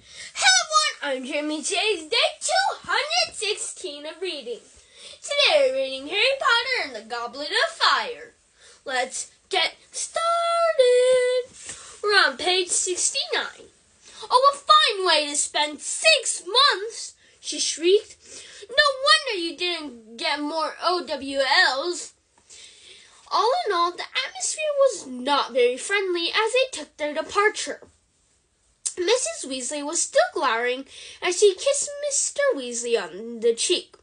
Hello everyone, I'm Jeremy. Today's day 216 of reading. Today we're reading Harry Potter and the Goblet of Fire. Let's get started. We're on page 69. Oh, a fine way to spend 6 months, she shrieked. No wonder you didn't get more OWLs. All in all, the atmosphere was not very friendly as they took their departure. Mrs. Weasley was still glowering as she kissed Mr. Weasley on the cheek,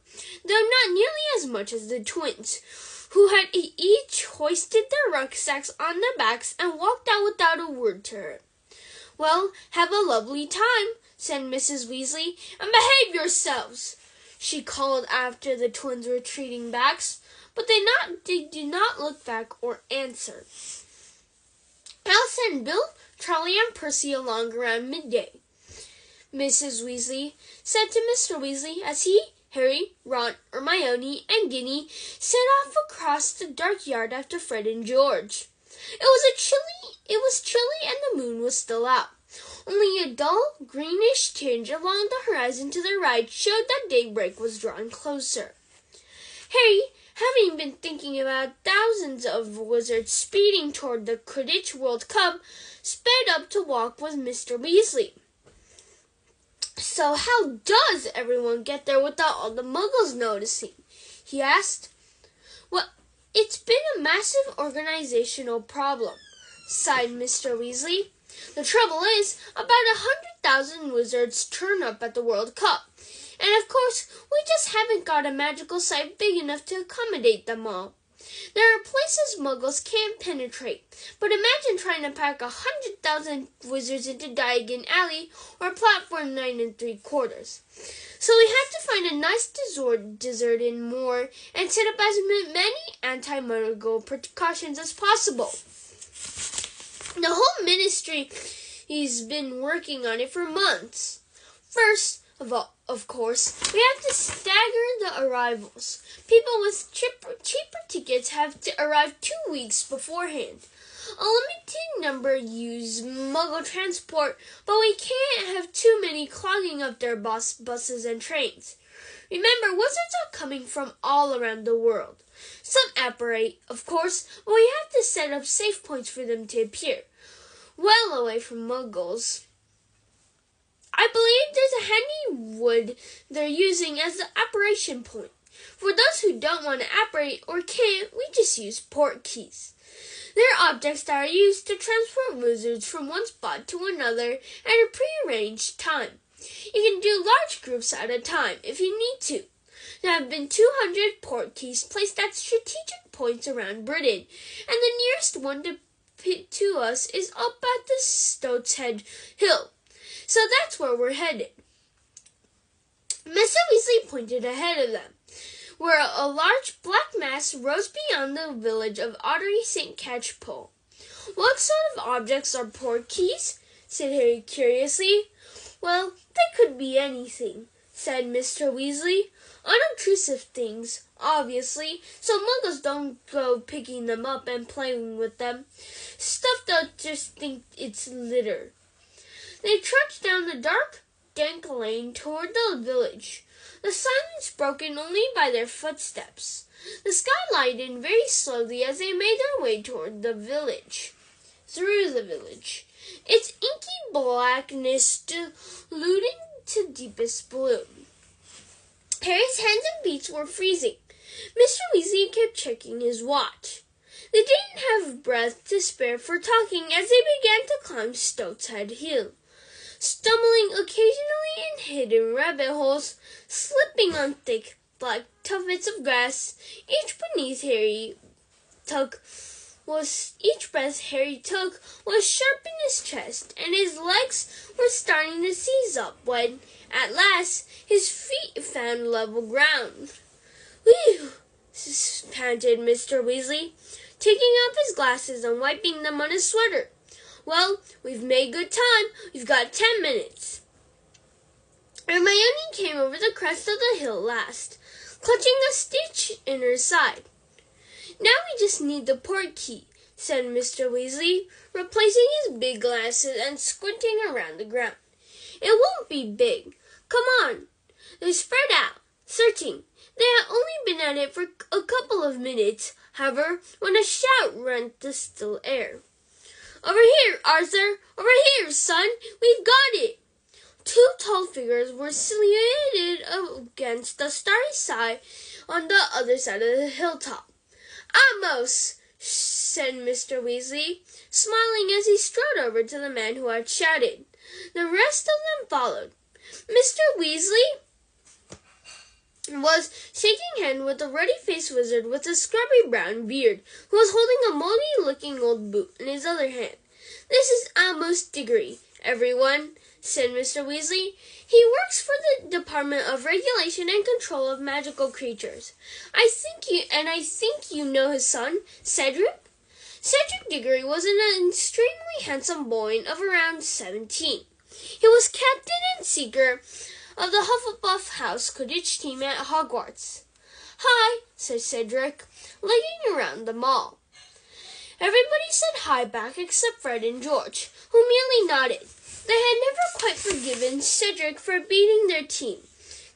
though not nearly as much as the twins, who had each hoisted their rucksacks on their backs and walked out without a word to her. Well, have a lovely time, said Mrs. Weasley, and behave yourselves, she called after the twins' retreating backs, but they did not look back or answer. I'll send Bill, Charlie, and Percy along around midday, Mrs. Weasley said to Mr. Weasley as he, Harry, Ron, Hermione, and Ginny set off across the dark yard after Fred and George. It was chilly and the moon was still out. Only a dull, greenish tinge along the horizon to the right showed that daybreak was drawing closer. Harry, having been thinking about thousands of wizards speeding toward the Quidditch World Cup, sped up to walk with Mr. Weasley. So how does everyone get there without all the muggles noticing? He asked. Well, it's been a massive organizational problem, sighed Mr. Weasley. The trouble is, about 100,000 wizards turn up at the World Cup. And of course, we just haven't got a magical site big enough to accommodate them all. There are places muggles can't penetrate, but imagine trying to pack 100,000 wizards into Diagon Alley or Platform 9 3/4. So we had to find a nice deserted moor and set up as many anti-muggle precautions as possible. The whole ministry has been working on it for months. First of course, we have to stagger the arrivals. People with cheaper tickets have to arrive 2 weeks beforehand. A limited number use Muggle transport, but we can't have too many clogging up their buses and trains. Remember, wizards are coming from all around the world. Some apparate, of course, but we have to set up safe points for them to appear, well away from Muggles. I believe there's a handy wood they're using as the apparition point. For those who don't want to apparate or can't, we just use port keys. They're objects that are used to transport wizards from one spot to another at a prearranged time. You can do large groups at a time if you need to. There have been 200 port keys placed at strategic points around Britain, and the nearest one to us is up at the Stoat's Head Hill. So that's where we're headed. Mr. Weasley pointed ahead of them, where a large black mass rose beyond the village of Ottery St. Catchpole. What sort of objects are port keys? Said Harry curiously. Well, they could be anything, said Mr. Weasley. Unobtrusive things, obviously, so muggles don't go picking them up and playing with them. Stuff they'll just think it's litter. They trudged down the dark, dank lane toward the village, the silence broken only by their footsteps. The sky lightened very slowly as they made their way toward the village, through the village, its inky blackness diluting to deepest blue. Harry's hands and feet were freezing. Mr. Weasley kept checking his watch. They didn't have breath to spare for talking as they began to climb Stoat's Head Hill, stumbling occasionally in hidden rabbit holes, slipping on thick black tufts of grass. Each breath Harry took was sharp in his chest, and his legs were starting to seize up when, at last, his feet found level ground. Whew! Panted Mr. Weasley, taking off his glasses and wiping them on his sweater. Well, we've made good time. We've got 10 minutes. Hermione came over the crest of the hill last, clutching a stitch in her side. Now we just need the port key, said Mr. Weasley, replacing his big glasses and squinting around the ground. It won't be big. Come on. They spread out, searching. They had only been at it for a couple of minutes, however, when a shout rent the still air. Over here, Arthur! Over here, son! We've got it! Two tall figures were silhouetted against the starry sky on the other side of the hilltop. "Amos!" said Mr. Weasley, smiling as he strode over to the man who had shouted. The rest of them followed. Mr. Weasley was shaking hands with a ruddy-faced wizard with a scrubby brown beard, who was holding a moldy-looking old boot in his other hand. "This is Amos Diggory, everyone," said Mr. Weasley. "He works for the Department of Regulation and Control of Magical Creatures. I think you know his son, Cedric." Cedric Diggory was an extremely handsome boy of around 17. He was captain and seeker of the Hufflepuff House Quidditch team at Hogwarts. "Hi," said Cedric, looking around the mall. Everybody said hi back except Fred and George, who merely nodded. They had never quite forgiven Cedric for beating their team,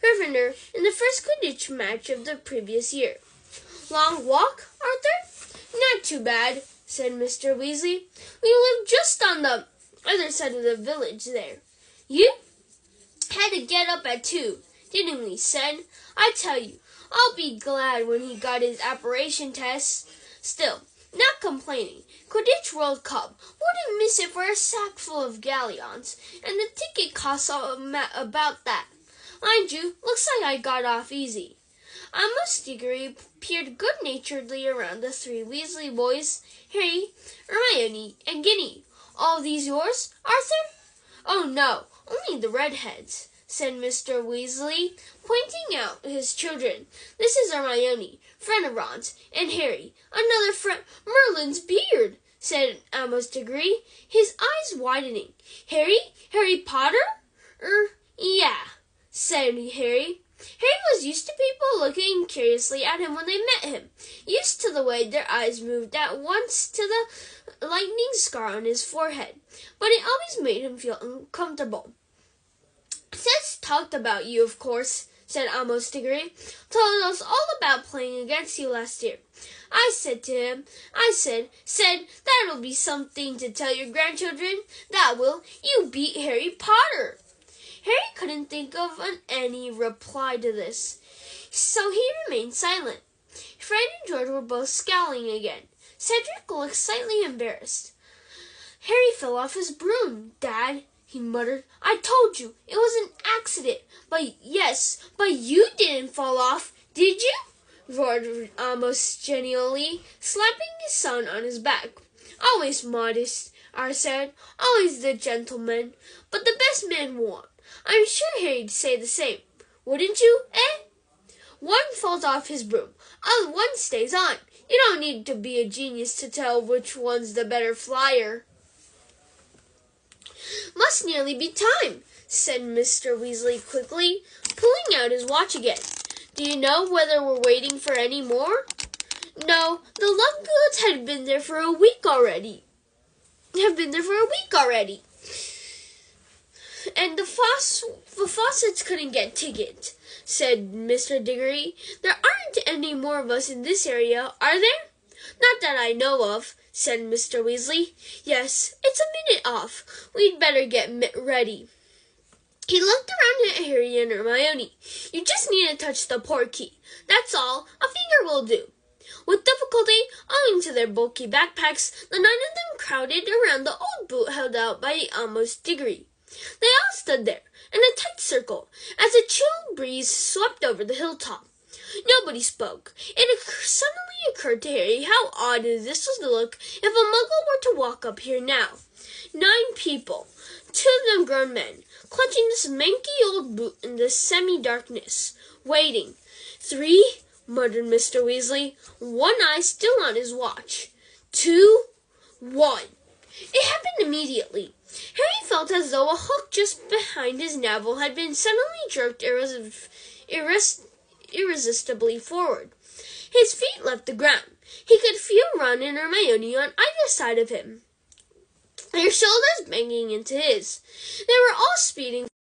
Gryffindor, in the first Quidditch match of the previous year. "Long walk, Arthur?" "Not too bad," said Mr. Weasley. "We live just on the other side of the village there." "You had to get up at 2, didn't we, Ced? I tell you, I'll be glad when he got his apparition test. Still, not complaining. Quidditch World Cup. Wouldn't miss it for a sack full of galleons, and the ticket costs about that. Mind you, looks like I got off easy." Amos Diggory peered good-naturedly around the three Weasley boys, Harry, Hermione, and Ginny. "All these yours, Arthur?" "Oh, no, only the redheads," said Mr. Weasley, pointing out his children. "This is Hermione, friend of Ron's, and Harry, another friend." "Merlin's beard," said Amos Diggory, his eyes widening. Harry Potter?" Yeah," said Harry. Harry was used to people looking curiously at him when they met him, used to the way their eyes moved at once to the lightning scar on his forehead, but it always made him feel uncomfortable. "Ced's talked about you, of course," said Amos Diggory. "Told us all about playing against you last year. I said, Ced, that'll be something to tell your grandchildren. That will. You beat Harry Potter." Harry couldn't think of any reply to this, so he remained silent. Fred and George were both scowling again. Cedric looked slightly embarrassed. "Harry fell off his broom, Dad," he muttered. "I told you, it was an accident." But you didn't fall off, did you?" roared Amos genially, slapping his son on his back. "Always modest," I said. "Always the gentleman. But the best man won. I'm sure Harry'd say the same. Wouldn't you, eh? One falls off his broom, one stays on. You don't need to be a genius to tell which one's the better flyer." "Must nearly be time," said Mr. Weasley quickly, pulling out his watch again. "Do you know whether we're waiting for any more?" "No, the Lugoods have been there for a week already. And the Fawcett's couldn't get tickets," said Mr. Diggory. "There aren't any more of us in this area, are there?" "Not that I know of," said Mr. Weasley. "Yes, it's a minute off. We'd better get ready." He looked around at Harry and Hermione. "You just need to touch the port key. That's all. A finger will do." With difficulty, owing to their bulky backpacks, the 9 of them crowded around the old boot held out by Amos Diggory. They all stood there, in a tight circle, as a chill breeze swept over the hilltop. Nobody spoke. It suddenly occurred to Harry how odd this was to look if a Muggle were to walk up here now. 9 people, 2 of them grown men, clutching this manky old boot in the semi-darkness, waiting. 3, muttered Mr. Weasley, one eye still on his watch. 2, 1. It happened immediately. Harry felt as though a hook just behind his navel had been suddenly jerked irresistibly forward. His feet left the ground. He could feel Ron and Hermione on either side of him. their shoulders banging into his. They were all speeding